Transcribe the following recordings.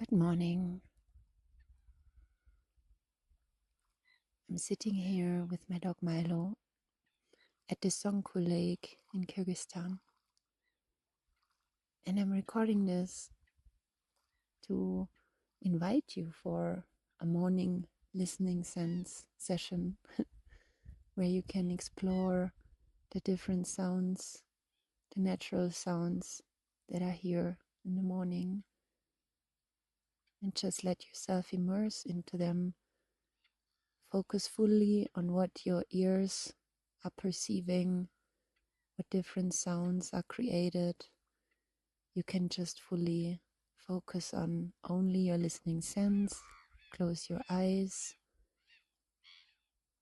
Good morning. I'm sitting here with my dog Milo at the Son-Kul Lake in Kyrgyzstan. And I'm recording this to invite you for a morning listening sense session where you can explore the different sounds, the natural sounds that are here in the morning, and just let yourself immerse into them. Focus fully on what your ears are perceiving, what different sounds are created. You can just fully focus on only your listening sense. Close your eyes.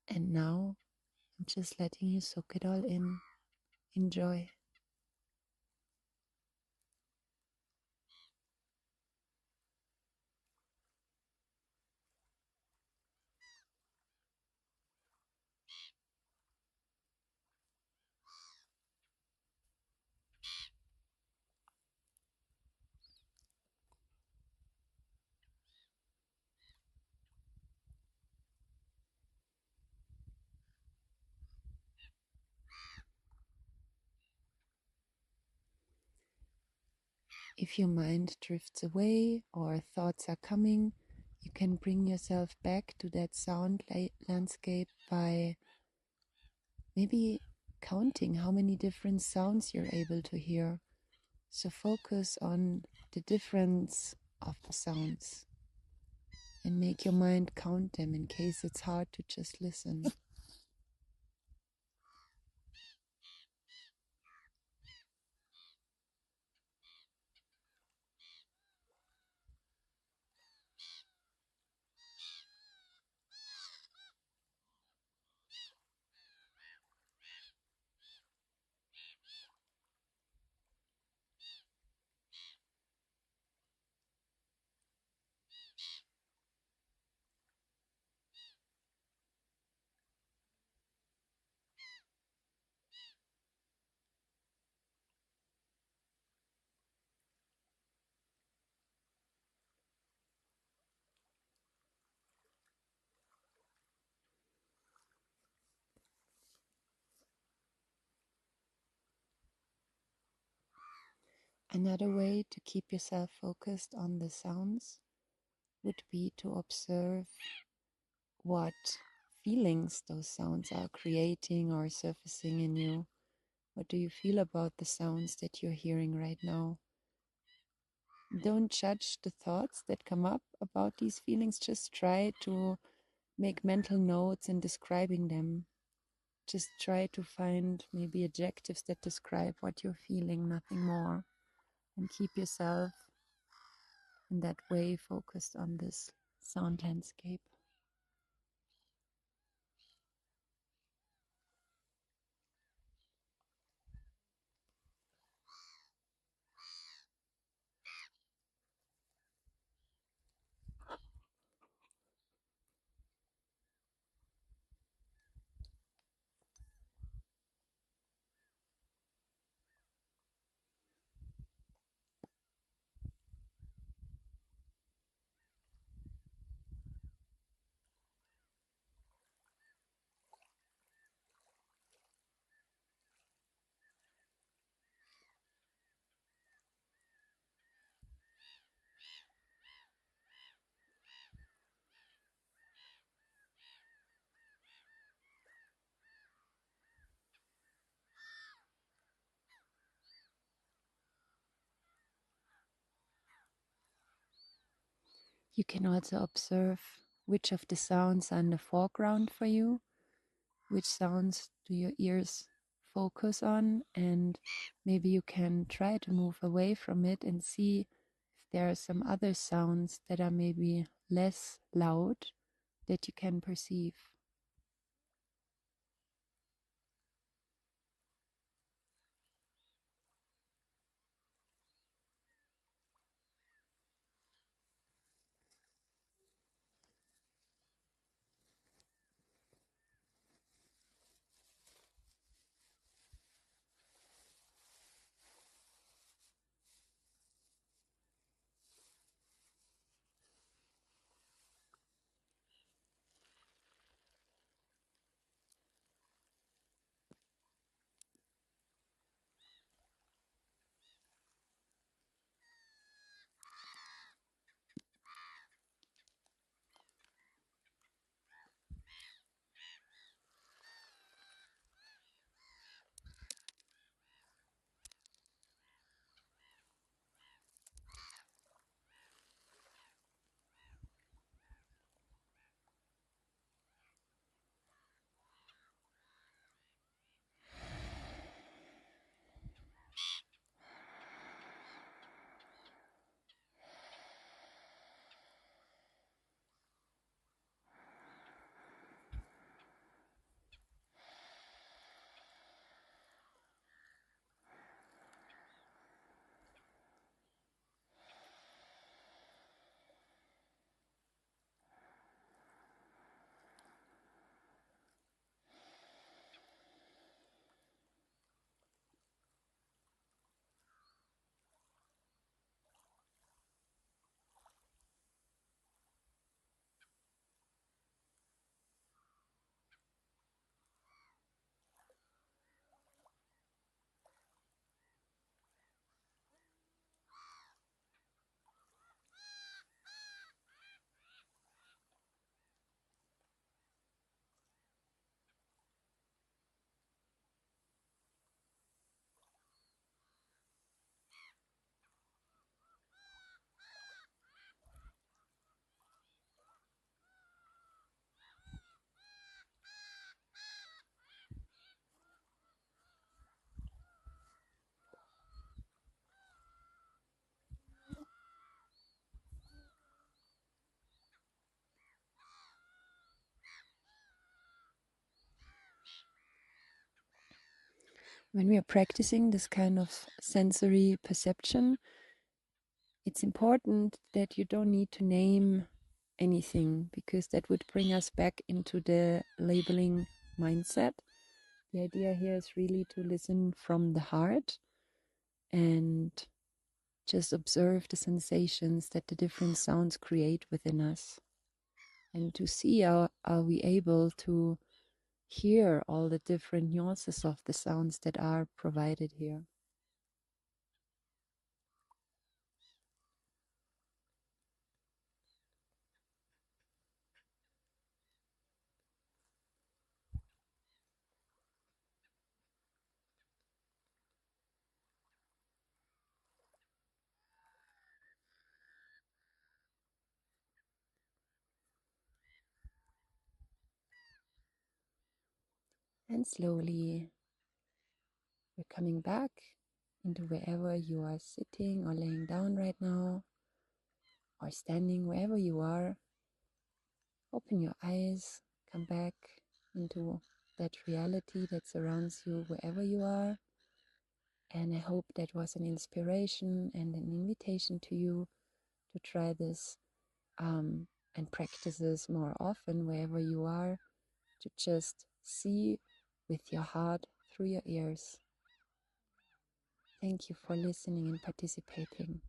And now I'm just letting you soak it all in. Enjoy. If your mind drifts away or thoughts are coming, you can bring yourself back to that sound landscape by maybe counting how many different sounds you're able to hear. So focus on the difference of the sounds and make your mind count them in case it's hard to just listen. Another way to keep yourself focused on the sounds would be to observe what feelings those sounds are creating or surfacing in you. What do you feel about the sounds that you're hearing right now? Don't judge the thoughts that come up about these feelings. Just try to make mental notes in describing them. Just try to find maybe adjectives that describe what you're feeling, nothing more. And keep yourself in that way focused on this sound landscape. You can also observe which of the sounds are in the foreground for you, which sounds do your ears focus on, and maybe you can try to move away from it and see if there are some other sounds that are maybe less loud that you can perceive. When we are practicing this kind of sensory perception, it's important that you don't need to name anything, because that would bring us back into the labeling mindset. The idea here is really to listen from the heart and just observe the sensations that the different sounds create within us, and to see are we able to hear all the different nuances of the sounds that are provided here. And slowly we're coming back into wherever you are sitting or laying down right now, or standing, wherever you are. Open your eyes, come back into that reality that surrounds you wherever you are. And I hope that was an inspiration and an invitation to you to try this and practice this more often wherever you are, to just see with your heart through your ears. Thank you for listening and participating.